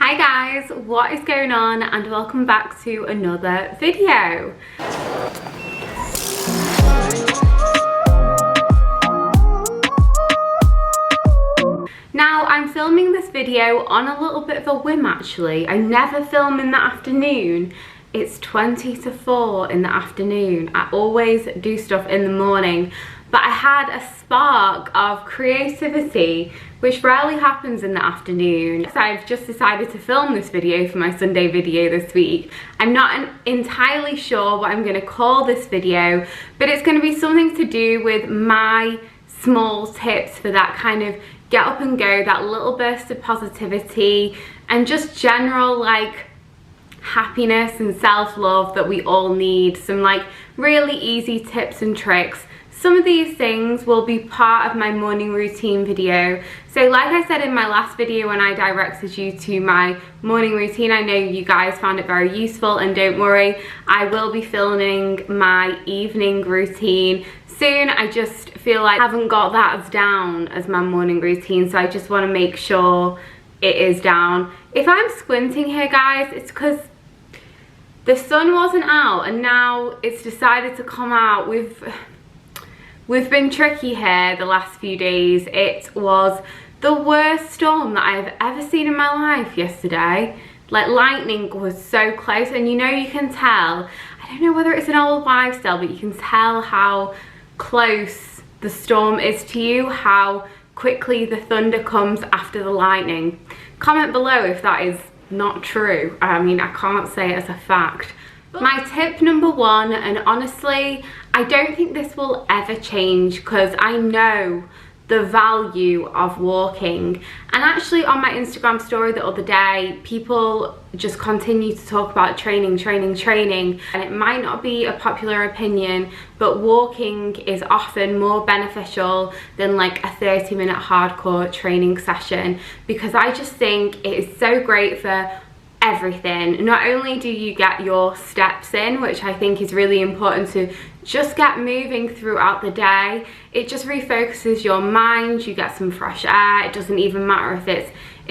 Hi guys, what is going on, and welcome back to another video. Now I'm filming this video on a little bit of a whim actually. I never film in the afternoon. It's 20 to 4 in the afternoon. I always do stuff in the morning, but I had a spark of creativity, which rarely happens in the afternoon. So I've just decided to film this video for my Sunday video this week. I'm not entirely sure what I'm going to call this video, but it's going to be something to do with my small tips for that kind of get up and go, that little burst of positivity and just general like happiness and self-love that we all need. Some like really easy tips and tricks. Some of these things will be part of my morning routine video. So like I said in my last video when I directed you to my morning routine, I know you guys found it very useful, and don't worry, I will be filming my evening routine soon. I just feel like I haven't got that as down as my morning routine, so I just want to make sure it is down. If I'm squinting here guys, it's because the sun wasn't out and now it's decided to come out. We've been tricky here the last few days. It was the worst storm that I've ever seen in my life yesterday. Like lightning was so close, and you know, you can tell, I don't know whether it's an old wives' tale, but you can tell how close the storm is to you, how quickly the thunder comes after the lightning. Comment below if that is not true. I mean, I can't say it as a fact. My tip number one, and honestly, I don't think this will ever change because I know the value of walking. And actually on my Instagram story the other day, people just continue to talk about training. And it might not be a popular opinion, but walking is often more beneficial than like a 30-minute hardcore training session, because I just think it is so great for everything. Not only do you get your steps in, which I think is really important to just get moving throughout the day, it just refocuses your mind, you get some fresh air. It doesn't even matter if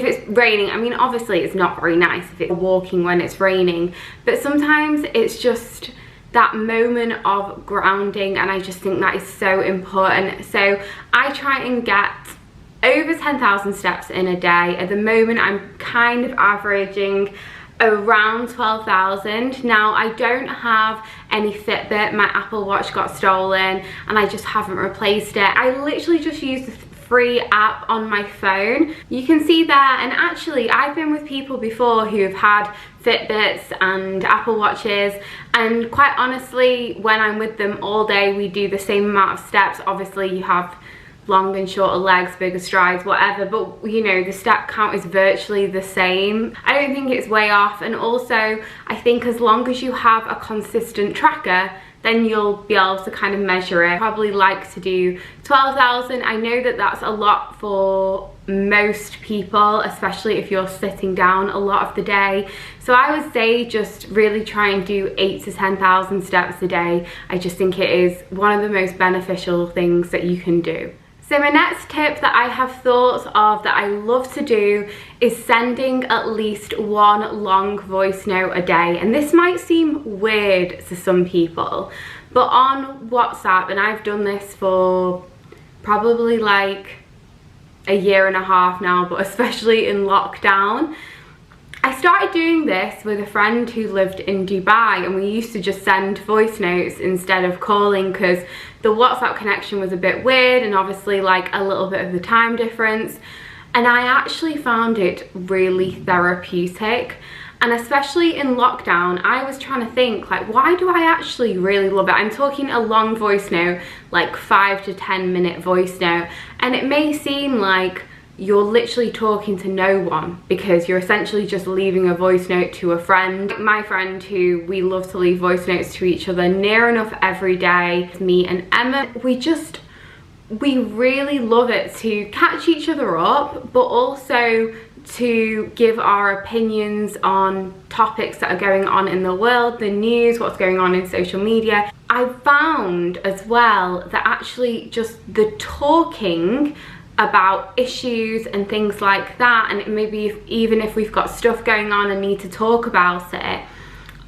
it's raining. I mean, obviously it's not very nice if it's walking when it's raining, but sometimes it's just that moment of grounding, and I just think that is so important. So I try and get over 10,000 steps in a day. At the moment I'm kind of averaging around 12,000. Now I don't have any Fitbit, my Apple Watch got stolen and I just haven't replaced it. I literally just use the free app on my phone. You can see there, and actually I've been with people before who have had Fitbits and Apple Watches, and quite honestly when I'm with them all day we do the same amount of steps. Obviously you have long and shorter legs, bigger strides, whatever, but you know, the step count is virtually the same. I don't think it's way off, and also I think as long as you have a consistent tracker, then you'll be able to kind of measure it. I probably like to do 12,000. I know that that's a lot for most people, especially if you're sitting down a lot of the day. So I would say just really try and do 8 to 10,000 steps a day. I just think it is one of the most beneficial things that you can do. So my next tip that I have thought of that I love to do is sending at least one long voice note a day. And this might seem weird to some people, but on WhatsApp, and I've done this for probably like a year and a half now, but especially in lockdown, I started doing this with a friend who lived in Dubai, and we used to just send voice notes instead of calling because the WhatsApp connection was a bit weird, and obviously like a little bit of the time difference. And I actually found it really therapeutic, and especially in lockdown I was trying to think like, why do I actually really love it? I'm talking a long voice note, like 5 to 10 minute voice note, and it may seem like you're literally talking to no one because you're essentially just leaving a voice note to a friend. My friend, who we love to leave voice notes to each other near enough every day, me and Emma, we really love it to catch each other up, but also to give our opinions on topics that are going on in the world, the news, what's going on in social media. I found as well that actually just the talking about issues and things like that, and maybe even if we've got stuff going on and need to talk about it,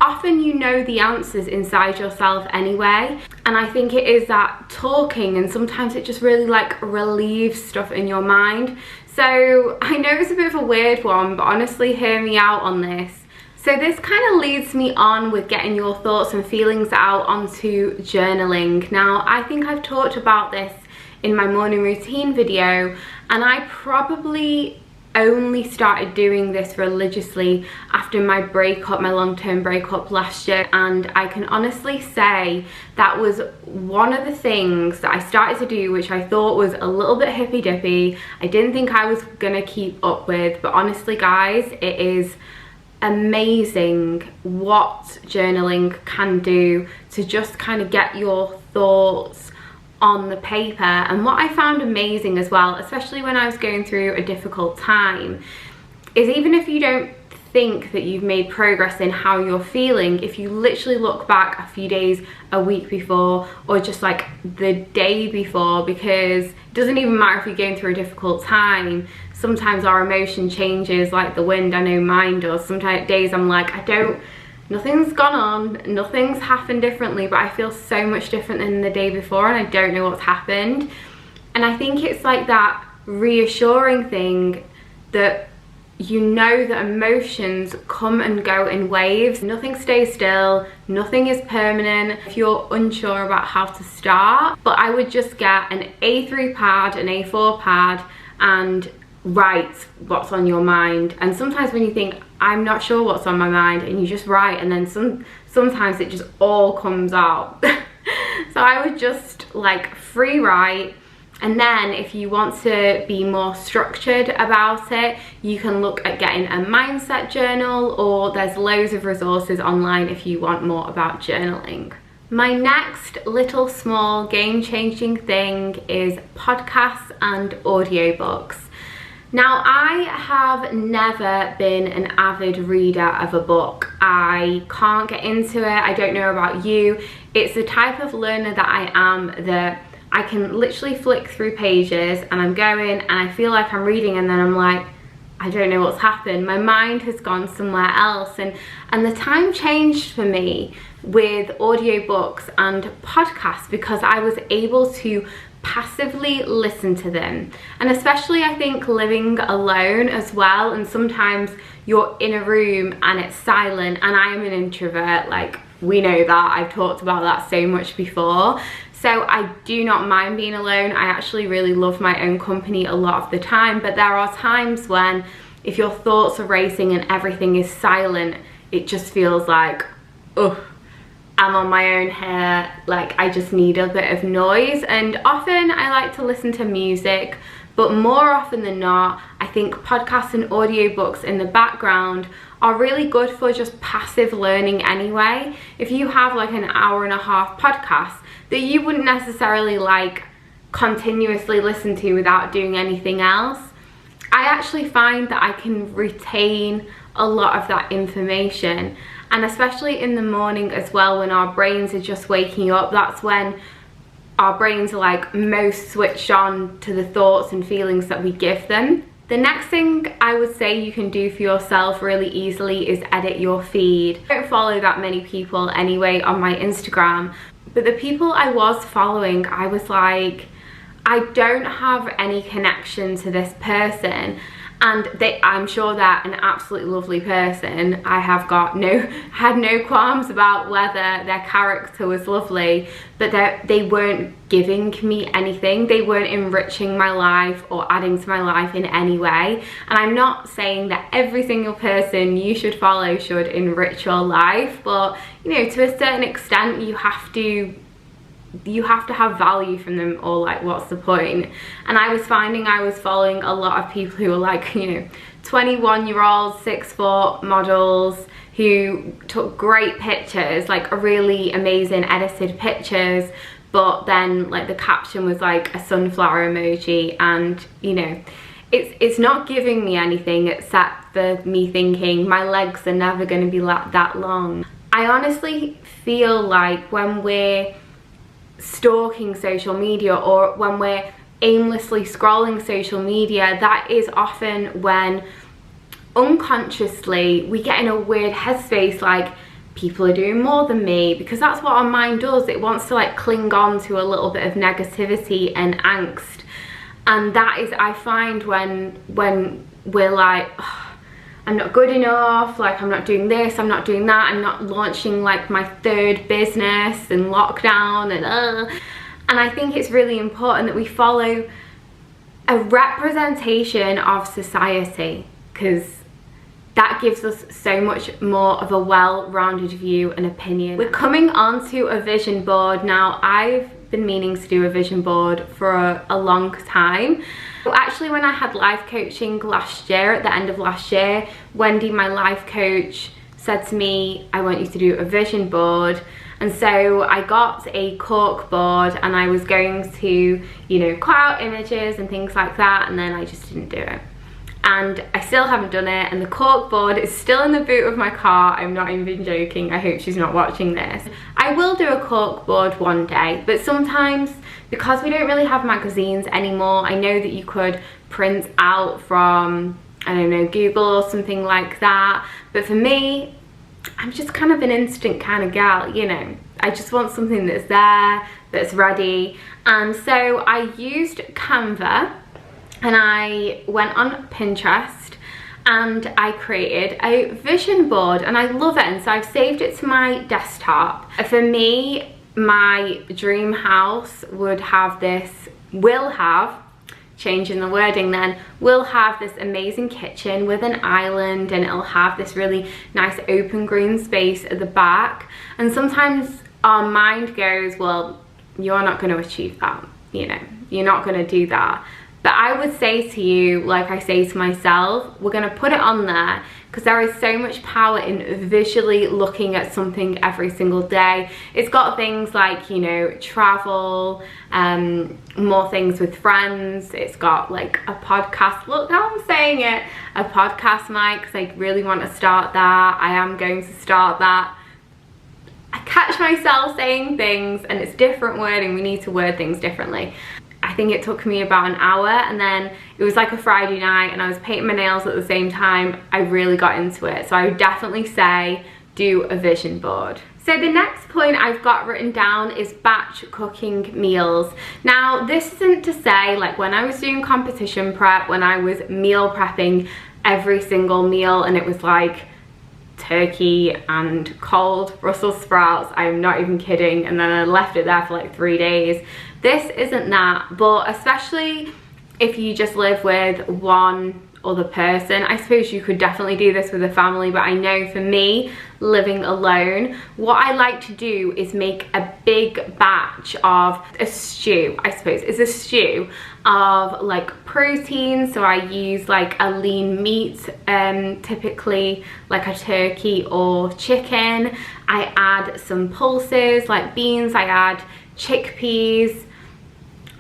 often you know the answers inside yourself anyway. And I think it is that talking, and sometimes it just really like relieves stuff in your mind. So I know it's a bit of a weird one, but honestly, hear me out on this. So this kind of leads me on with getting your thoughts and feelings out onto journaling. Now, I think I've talked about this in my morning routine video, and I probably only started doing this religiously after my breakup, my long-term breakup last year. And I can honestly say that was one of the things that I started to do, which I thought was a little bit hippy-dippy. I didn't think I was gonna keep up with, but honestly guys, it is amazing what journaling can do to just kind of get your thoughts on the paper. And what I found amazing as well, especially when I was going through a difficult time, is even if you don't think that you've made progress in how you're feeling, if you literally look back a few days, a week before, or just like the day before, because it doesn't even matter if you're going through a difficult time, sometimes our emotion changes like the wind. I know mine does. Sometimes days I'm like, nothing's gone on, nothing's happened differently, but I feel so much different than the day before, and I don't know what's happened. And I think it's like that reassuring thing that you know that emotions come and go in waves. Nothing stays still, nothing is permanent if you're unsure about how to start. But I would just get an A3 pad, an A4 pad, and write what's on your mind. And sometimes when you think, I'm not sure what's on my mind, and you just write, and then sometimes it just all comes out. So I would just like free write. And then if you want to be more structured about it, you can look at getting a mindset journal, or there's loads of resources online if you want more about journaling. My next little small game-changing thing is podcasts and audiobooks. Now, I have never been an avid reader of a book. I can't get into it. I don't know about you. It's the type of learner that I am, that I can literally flick through pages and I'm going and I feel like I'm reading, and then I'm like, I don't know what's happened. My mind has gone somewhere else. And the time changed for me with audiobooks and podcasts, because I was able to passively listen to them. And especially I think living alone as well, and sometimes you're in a room and it's silent, and I am an introvert, like we know that, I've talked about that so much before. So I do not mind being alone. I actually really love my own company a lot of the time, but there are times when if your thoughts are racing and everything is silent, it just feels like, ugh, I'm on my own here, like I just need a bit of noise. And often I like to listen to music, but more often than not, I think podcasts and audiobooks in the background are really good for just passive learning anyway. If you have like an hour-and-a-half podcast that you wouldn't necessarily like continuously listen to without doing anything else, I actually find that I can retain a lot of that information. And especially in the morning as well, when our brains are just waking up, that's when our brains are like most switched on to the thoughts and feelings that we give them. The next thing I would say you can do for yourself really easily is edit your feed. I don't follow that many people anyway on my Instagram, but the people I was following, I was like, I don't have any connection to this person. And I'm sure they're an absolutely lovely person. I had no qualms about whether their character was lovely, but they weren't giving me anything. They weren't enriching my life or adding to my life in any way. And I'm not saying that every single person you should follow should enrich your life, but you know, to a certain extent, you have to have value from them, or like what's the point? And I was finding I was following a lot of people who were like, you know, 21-year-old 6'4" models who took great pictures, like really amazing edited pictures, but then like the caption was like a sunflower emoji, and you know, it's not giving me anything except for me thinking my legs are never going to be that long. I honestly feel like when we're stalking social media, or when we're aimlessly scrolling social media, that is often when unconsciously we get in a weird headspace, like people are doing more than me, because that's what our mind does. It wants to like cling on to a little bit of negativity and angst. And that is, I find, when we're like, oh, I'm not good enough, like I'm not doing this, I'm not doing that, I'm not launching like my 3rd business in lockdown, and I think it's really important that we follow a representation of society, because that gives us so much more of a well-rounded view and opinion. We're coming onto a vision board now. I've been meaning to do a vision board for a long time. So actually, when I had life coaching last year, at the end of last year, Wendy, my life coach, said to me, I want you to do a vision board. And so I got a cork board and I was going to, you know, cut out images and things like that, and then I just didn't do it. And I still haven't done it, and the cork board is still in the boot of my car. I'm not even joking. I hope she's not watching this. I will do a cork board one day, but sometimes, because we don't really have magazines anymore, I know that you could print out from, I don't know, Google or something like that. But for me, I'm just kind of an instant kind of gal, you know. I just want something that's there, that's ready. And so I used Canva, and I went on Pinterest and I created a vision board, and I love it. And so I've saved it to my desktop. For me, my dream house would have this, will have, changing the wording then, will have this amazing kitchen with an island, and it'll have this really nice open green space at the back. And sometimes our mind goes, well, you're not going to achieve that, you know, you're not going to do that. But I would say to you, like I say to myself, we're going to put it on there, because there is so much power in visually looking at something every single day. It's got things like, you know, travel, more things with friends. It's got like a podcast. Look how I'm saying it. A podcast mic, because I really want to start that. I am going to start that. I catch myself saying things and it's different wording. We need to word things differently. I think it took me about an hour, and then it was like a Friday night and I was painting my nails at the same time. I really got into it. So I would definitely say do a vision board. So the next point I've got written down is batch cooking meals. Now, this isn't to say, like when I was doing competition prep, when I was meal prepping every single meal and it was like turkey and cold Brussels sprouts, I'm not even kidding, and then I left it there for like 3 days. This isn't that, but especially if you just live with one other person, I suppose you could definitely do this with a family, but I know for me, living alone, what I like to do is make a big batch of a stew, I suppose. It's a stew of like protein, so I use like a lean meat, typically like a turkey or chicken. I add some pulses like beans, I add chickpeas,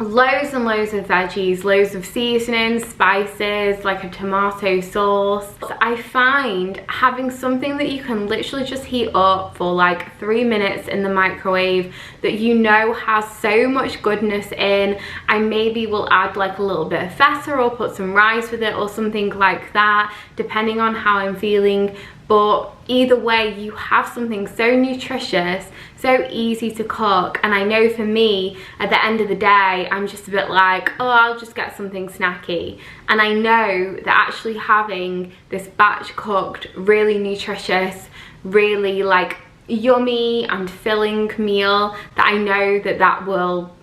loads and loads of veggies, loads of seasonings, spices, like a tomato sauce. I find having something that you can literally just heat up for like 3 minutes in the microwave that you know has so much goodness in. I maybe will add like a little bit of feta or put some rice with it or something like that, depending on how I'm feeling. But either way, you have something so nutritious, so easy to cook. And I know for me, at the end of the day, I'm just a bit like, oh, I'll just get something snacky. And I know that actually having this batch cooked, really nutritious, really like yummy and filling meal, that I know that that will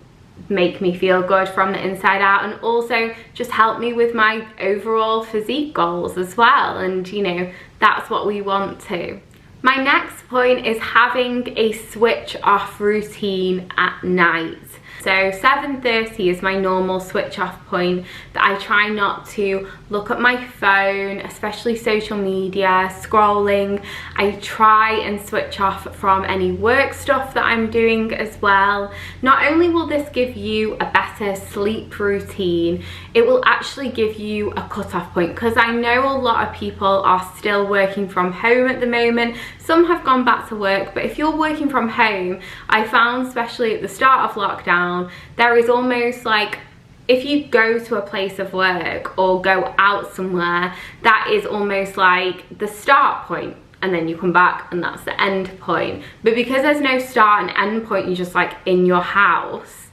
make me feel good from the inside out, and also just help me with my overall physique goals as well. And you know, that's what we want to. My next point is having a switch off routine at night. So 7:30 is my normal switch off point, that I try not to look at my phone, especially social media, scrolling. I try and switch off from any work stuff that I'm doing as well. Not only will this give you a better sleep routine, it will actually give you a cut-off point, because I know a lot of people are still working from home at the moment. Some have gone back to work, but if you're working from home, I found, especially at the start of lockdown, there is almost like if you go to a place of work or go out somewhere, that is almost like the start point, and then you come back and that's the end point. But because there's no start and end point, you're just like in your house,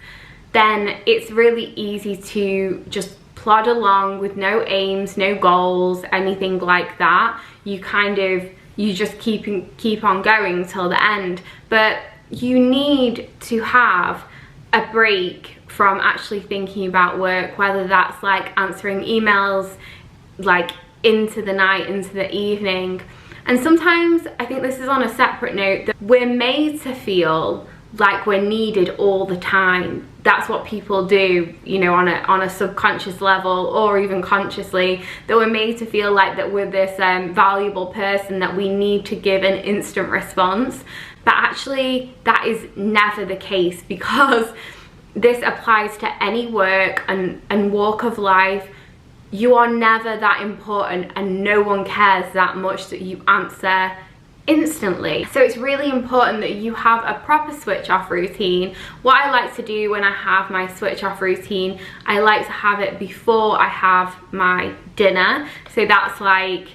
then it's really easy to just plod along with no aims, no goals, anything like that. You just keep on going till the end. But you need to have a break from actually thinking about work, whether that's like answering emails like into the night, into the evening. And sometimes, I think this is on a separate note, that we're made to feel like we're needed all the time. That's what people do, you know, on a subconscious level or even consciously, that we're made to feel like that we're this valuable person that we need to give an instant response. But actually, that is never the case, because this applies to any work and walk of life. You are never that important, and no one cares that much that you answer instantly. So it's really important that you have a proper switch off routine. What I like to do when I have my switch off routine, I like to have it before I have my dinner. So that's like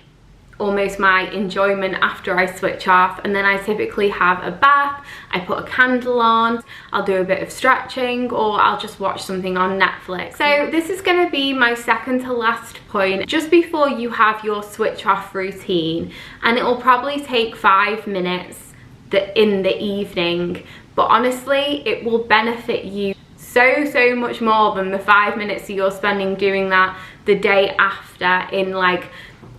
almost my enjoyment after I switch off. And then I typically have a bath, I put a candle on, I'll do a bit of stretching, or I'll just watch something on Netflix. So this is going to be my second to last point, just before you have your switch off routine, and it will probably take 5 minutes in the evening, but honestly it will benefit you so much more than the 5 minutes that you're spending doing that the day after, in like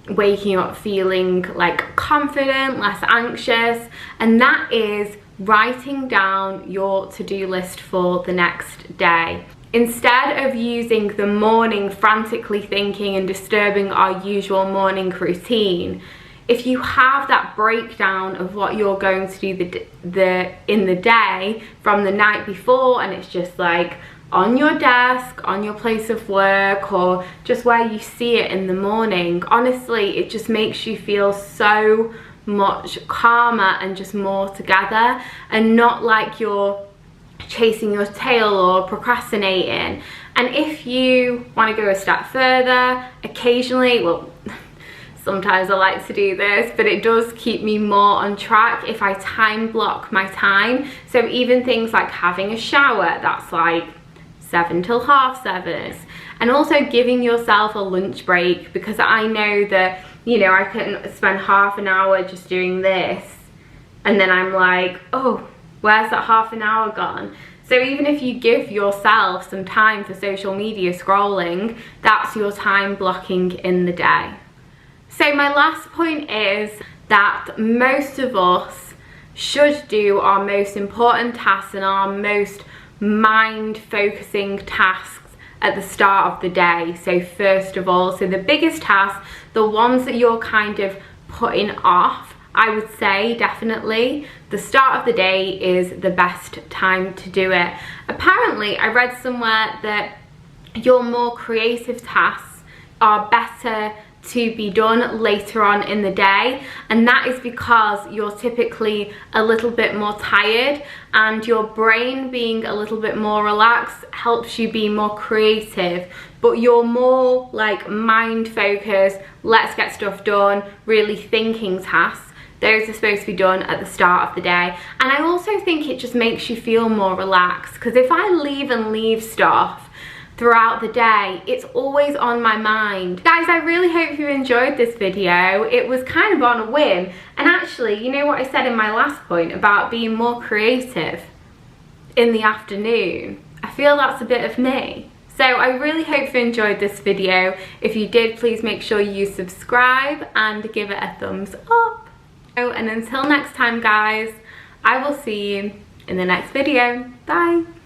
waking up feeling like confident, less anxious. And that is writing down your to-do list for the next day. Instead of using the morning frantically thinking and disturbing our usual morning routine, if you have that breakdown of what you're going to do in the day from the night before, and it's just like on your desk, on your place of work, or just where you see it in the morning, honestly, it just makes you feel so much calmer and just more together, and not like you're chasing your tail or procrastinating. And if you want to go a step further, occasionally, well, sometimes I like to do this, but it does keep me more on track if I time block my time. So even things like having a shower, that's like 7 till 7:30, and also giving yourself a lunch break, because I know that, you know, I can spend half an hour just doing this and then I'm like, oh, where's that half an hour gone? So even if you give yourself some time for social media scrolling, that's your time blocking in the day. So my last point is that most of us should do our most important tasks and our most mind focusing tasks at the start of the day. So first of all, so the biggest tasks, the ones that you're kind of putting off, I would say definitely the start of the day is the best time to do it. Apparently, I read somewhere that your more creative tasks are better to be done later on in the day, and that is because you're typically a little bit more tired, and your brain being a little bit more relaxed helps you be more creative. But you're more like mind focused, let's get stuff done, really thinking tasks, those are supposed to be done at the start of the day. And I also think it just makes you feel more relaxed, because if I leave stuff throughout the day, it's always on my mind. Guys, I really hope you enjoyed this video. It was kind of on a whim, and actually, you know what I said in my last point about being more creative in the afternoon? I feel that's a bit of me. So I really hope you enjoyed this video. If you did, please make sure you subscribe and give it a thumbs up. Oh, and until next time, guys, I will see you in the next video. Bye.